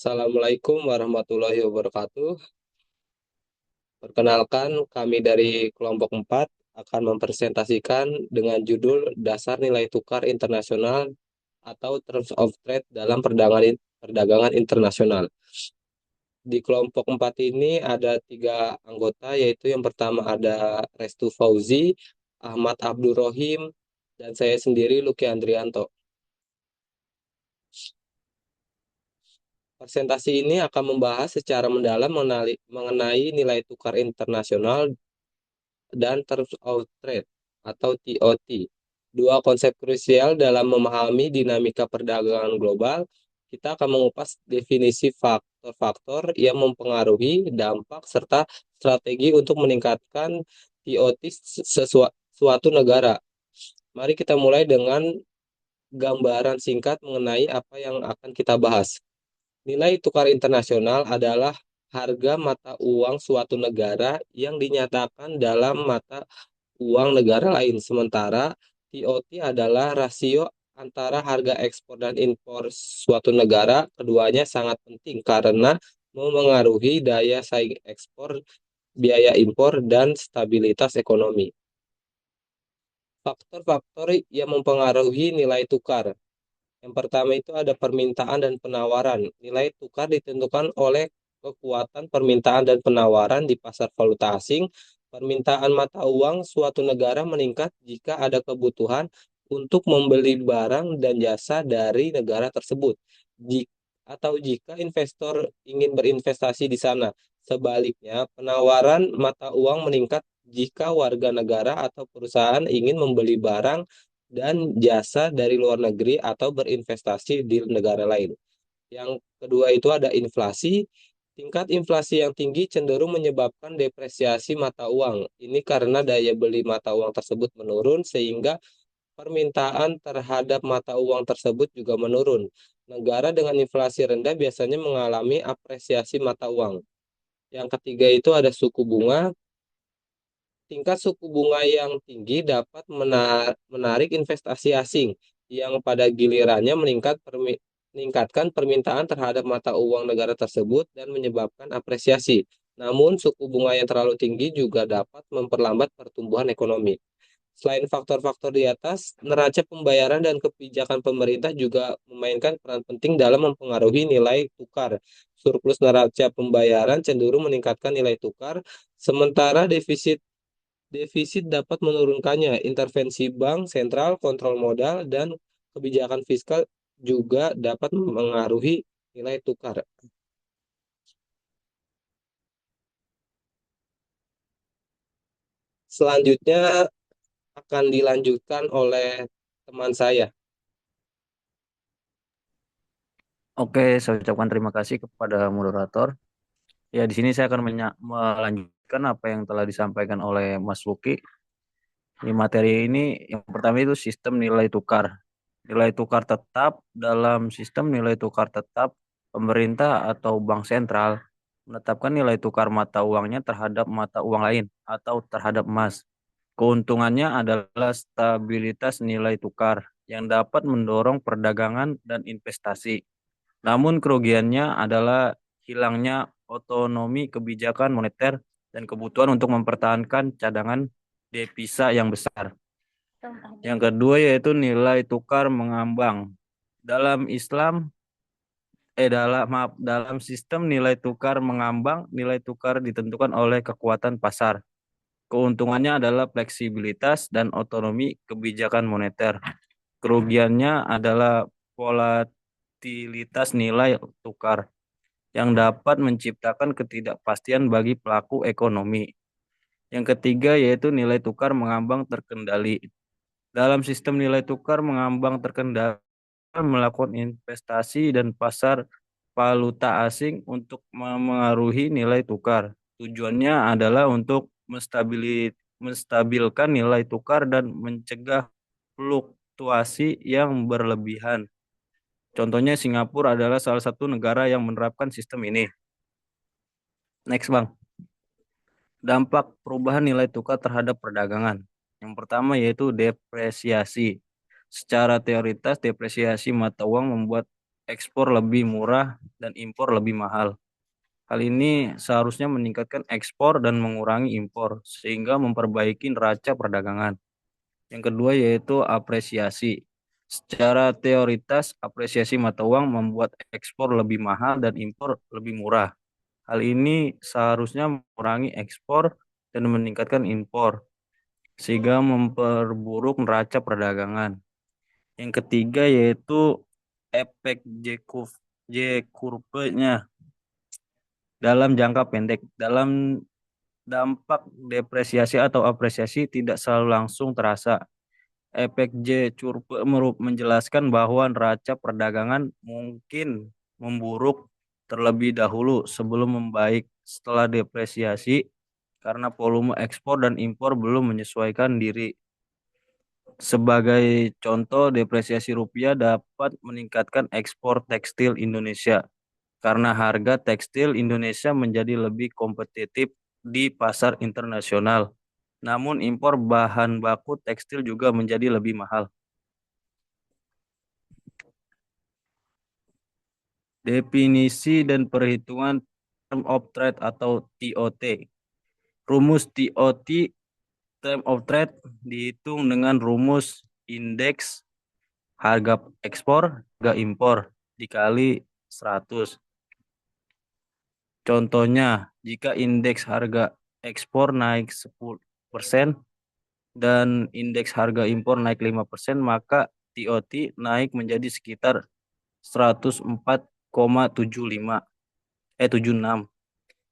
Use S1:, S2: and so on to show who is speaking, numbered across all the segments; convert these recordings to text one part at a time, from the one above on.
S1: Assalamualaikum warahmatullahi wabarakatuh. Perkenalkan, kami dari kelompok 4 akan mempresentasikan dengan judul Dasar Nilai Tukar Internasional atau Terms of Trade dalam perdagangan internasional. Di kelompok 4 ini ada 3 anggota, yaitu yang pertama ada Restu Fauzi, Ahmad Abdul Rohim, dan saya sendiri Luki Andrianto. Presentasi ini akan membahas secara mendalam mengenai nilai tukar internasional dan Terms of Trade atau TOT. Dua konsep krusial dalam memahami dinamika perdagangan global. Kita akan mengupas definisi faktor-faktor yang mempengaruhi dampak serta strategi untuk meningkatkan TOT suatu negara. Mari kita mulai dengan gambaran singkat mengenai apa yang akan kita bahas. Nilai tukar internasional adalah harga mata uang suatu negara yang dinyatakan dalam mata uang negara lain. Sementara TOT adalah rasio antara harga ekspor dan impor suatu negara. Keduanya sangat penting karena memengaruhi daya saing ekspor, biaya impor, dan stabilitas ekonomi. Faktor-faktor yang mempengaruhi nilai tukar. Yang pertama itu ada permintaan dan penawaran. Nilai tukar ditentukan oleh kekuatan permintaan dan penawaran di pasar valuta asing. Permintaan mata uang suatu negara meningkat jika ada kebutuhan untuk membeli barang dan jasa dari negara tersebut. Atau jika investor ingin berinvestasi di sana. Sebaliknya, penawaran mata uang meningkat jika warga negara atau perusahaan ingin membeli barang dan jasa dari luar negeri atau berinvestasi di negara lain. Yang kedua itu ada inflasi. Tingkat inflasi yang tinggi cenderung menyebabkan depresiasi mata uang. Ini karena daya beli mata uang tersebut menurun sehingga permintaan terhadap mata uang tersebut juga menurun. Negara dengan inflasi rendah biasanya mengalami apresiasi mata uang. Yang ketiga itu ada suku bunga. Tingkat suku bunga yang tinggi dapat menarik investasi asing yang pada gilirannya meningkatkan permintaan terhadap mata uang negara tersebut dan menyebabkan apresiasi. Namun, suku bunga yang terlalu tinggi juga dapat memperlambat pertumbuhan ekonomi. Selain faktor-faktor di atas, neraca pembayaran dan kebijakan pemerintah juga memainkan peran penting dalam mempengaruhi nilai tukar. Surplus neraca pembayaran cenderung meningkatkan nilai tukar, sementara defisit Defisit dapat menurunkannya. Intervensi bank sentral, kontrol modal, dan kebijakan fiskal juga dapat mengaruhi nilai tukar. Selanjutnya akan dilanjutkan oleh teman saya.
S2: Oke, saya ucapkan terima kasih kepada moderator. Ya, di sini saya akan melanjutkan apa yang telah disampaikan oleh Mas Luki. Di materi ini, yang pertama itu sistem nilai tukar. Nilai tukar tetap dalam sistem nilai tukar tetap, pemerintah atau bank sentral menetapkan nilai tukar mata uangnya terhadap mata uang lain atau terhadap emas. Keuntungannya adalah stabilitas nilai tukar yang dapat mendorong perdagangan dan investasi. Namun kerugiannya adalah hilangnya otonomi kebijakan moneter dan kebutuhan untuk mempertahankan cadangan devisa yang besar. Yang kedua yaitu nilai tukar mengambang. Dalam Islam, dalam sistem nilai tukar mengambang, nilai tukar ditentukan oleh kekuatan pasar. Keuntungannya adalah fleksibilitas dan otonomi kebijakan moneter. Kerugiannya adalah volatilitas nilai tukar yang dapat menciptakan ketidakpastian bagi pelaku ekonomi. Yang ketiga yaitu nilai tukar mengambang terkendali. Dalam sistem nilai tukar mengambang terkendali melakukan investasi dan pasar valuta asing untuk memengaruhi nilai tukar. Tujuannya adalah untuk menstabilkan nilai tukar dan mencegah fluktuasi yang berlebihan. Contohnya Singapura adalah salah satu negara yang menerapkan sistem ini. Next, Bang. Dampak perubahan nilai tukar terhadap perdagangan. Yang pertama yaitu depresiasi. Secara teoritis, depresiasi mata uang membuat ekspor lebih murah dan impor lebih mahal. Hal ini seharusnya meningkatkan ekspor dan mengurangi impor, sehingga memperbaiki neraca perdagangan. Yang kedua yaitu apresiasi. Secara teoritas, apresiasi mata uang membuat ekspor lebih mahal dan impor lebih murah. Hal ini seharusnya mengurangi ekspor dan meningkatkan impor, sehingga memperburuk neraca perdagangan. Yang ketiga yaitu efek J-curve-nya dalam jangka pendek. Dalam dampak depresiasi atau apresiasi tidak selalu langsung terasa. Efek J-curve menjelaskan bahwa neraca perdagangan mungkin memburuk terlebih dahulu sebelum membaik setelah depresiasi karena volume ekspor dan impor belum menyesuaikan diri. Sebagai contoh, depresiasi rupiah dapat meningkatkan ekspor tekstil Indonesia karena harga tekstil Indonesia menjadi lebih kompetitif di pasar internasional. Namun impor bahan baku tekstil juga menjadi lebih mahal. Definisi dan perhitungan term of trade atau TOT. Rumus TOT term of trade dihitung dengan rumus indeks harga ekspor, harga impor dikali 100. Contohnya, jika indeks harga ekspor naik 10% dan indeks harga impor naik 5%, maka TOT naik menjadi sekitar 104,76.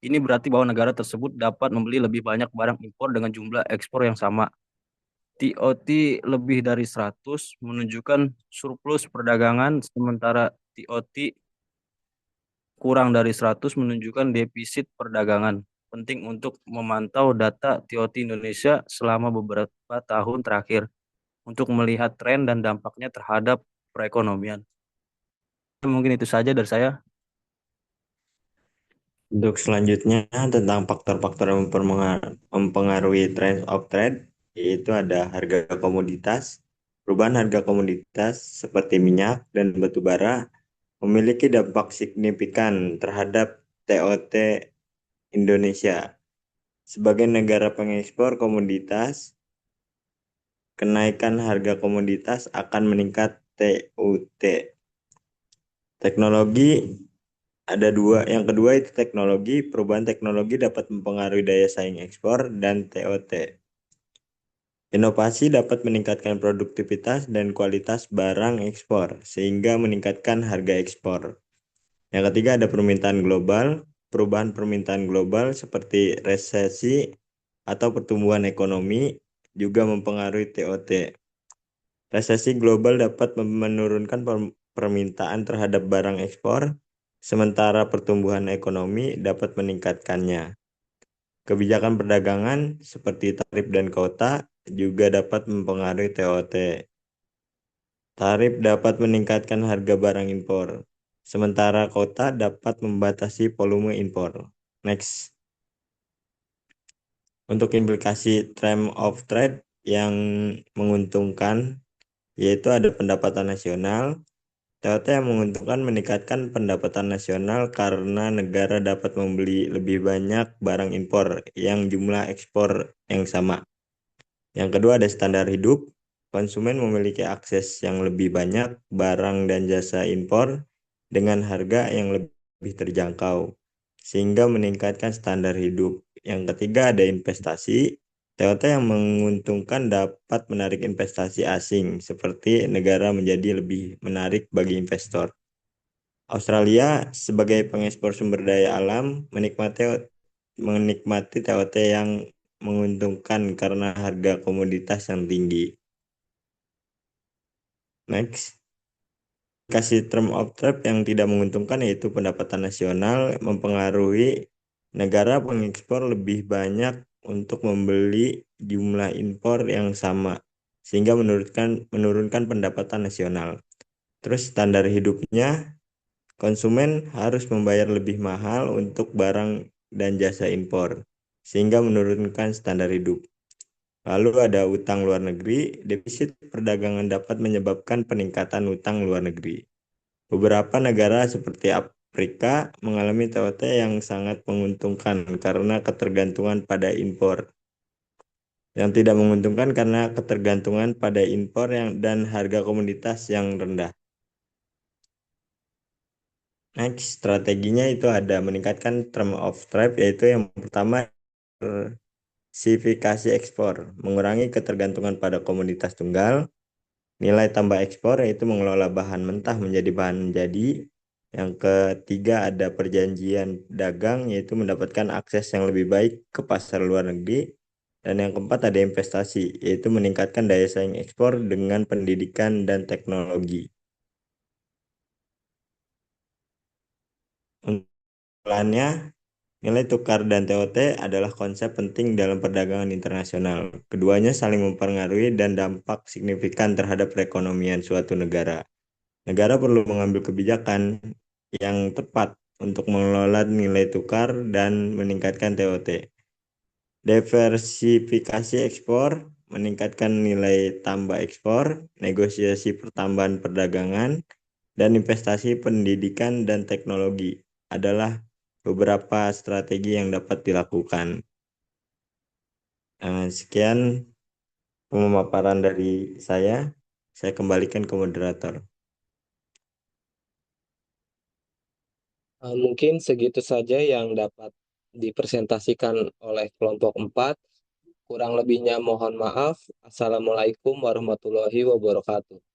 S2: Ini berarti bahwa negara tersebut dapat membeli lebih banyak barang impor dengan jumlah ekspor yang sama. TOT lebih dari 100 menunjukkan surplus perdagangan, sementara TOT kurang dari 100 menunjukkan defisit perdagangan. Penting untuk memantau data TOT Indonesia selama beberapa tahun terakhir untuk melihat tren dan dampaknya terhadap perekonomian. Mungkin itu saja dari saya.
S3: Untuk selanjutnya tentang faktor-faktor yang mempengaruhi trend of trade, yaitu ada harga komoditas. Perubahan harga komoditas seperti minyak dan batu bara memiliki dampak signifikan terhadap TOT Indonesia. Sebagai negara pengekspor komoditas, kenaikan harga komoditas akan meningkat TUT. Teknologi ada dua. Yang kedua itu teknologi. Perubahan teknologi dapat mempengaruhi daya saing ekspor dan TOT. Inovasi dapat meningkatkan produktivitas dan kualitas barang ekspor, sehingga meningkatkan harga ekspor. Yang ketiga ada permintaan global. Perubahan permintaan global seperti resesi atau pertumbuhan ekonomi juga mempengaruhi TOT. Resesi global dapat menurunkan permintaan terhadap barang ekspor, sementara pertumbuhan ekonomi dapat meningkatkannya. Kebijakan perdagangan seperti tarif dan kuota juga dapat mempengaruhi TOT. Tarif dapat meningkatkan harga barang impor, sementara kuota dapat membatasi volume impor. Next. Untuk implikasi term of trade yang menguntungkan, yaitu ada pendapatan nasional. TOT yang menguntungkan meningkatkan pendapatan nasional karena negara dapat membeli lebih banyak barang impor yang jumlah ekspor yang sama. Yang kedua ada standar hidup. Konsumen memiliki akses yang lebih banyak barang dan jasa impor dengan harga yang lebih terjangkau, sehingga meningkatkan standar hidup. Yang ketiga ada investasi. TOT yang menguntungkan dapat menarik investasi asing, seperti negara menjadi lebih menarik bagi investor. Australia sebagai pengekspor sumber daya alam menikmati TOT yang menguntungkan karena harga komoditas yang tinggi. Next. Kasih term of trade yang tidak menguntungkan yaitu pendapatan nasional mempengaruhi negara pengekspor lebih banyak untuk membeli jumlah impor yang sama, sehingga menurunkan pendapatan nasional. Terus standar hidupnya, konsumen harus membayar lebih mahal untuk barang dan jasa impor, sehingga menurunkan standar hidup. Lalu ada utang luar negeri, defisit perdagangan dapat menyebabkan peningkatan utang luar negeri. Beberapa negara seperti Afrika mengalami TOT yang sangat menguntungkan karena ketergantungan pada impor. Yang tidak menguntungkan karena ketergantungan pada impor dan harga komoditas yang rendah. Next, strateginya itu ada meningkatkan term of trade, yaitu yang pertama diversifikasi ekspor, mengurangi ketergantungan pada komoditas tunggal. Nilai tambah ekspor yaitu mengelola bahan mentah menjadi bahan jadi. Yang ketiga ada perjanjian dagang, yaitu mendapatkan akses yang lebih baik ke pasar luar negeri. Dan yang keempat ada investasi, yaitu meningkatkan daya saing ekspor dengan pendidikan dan teknologi. Untuk pelannya, nilai tukar dan TOT adalah konsep penting dalam perdagangan internasional. Keduanya saling mempengaruhi dan dampak signifikan terhadap perekonomian suatu negara. Negara perlu mengambil kebijakan yang tepat untuk mengelola nilai tukar dan meningkatkan TOT. Diversifikasi ekspor, meningkatkan nilai tambah ekspor, negosiasi pertambahan perdagangan, dan investasi pendidikan dan teknologi adalah beberapa strategi yang dapat dilakukan. Sekian pemaparan dari saya. Saya kembalikan ke moderator.
S1: Mungkin segitu saja yang dapat dipresentasikan oleh kelompok 4. Kurang lebihnya mohon maaf. Assalamualaikum warahmatullahi wabarakatuh.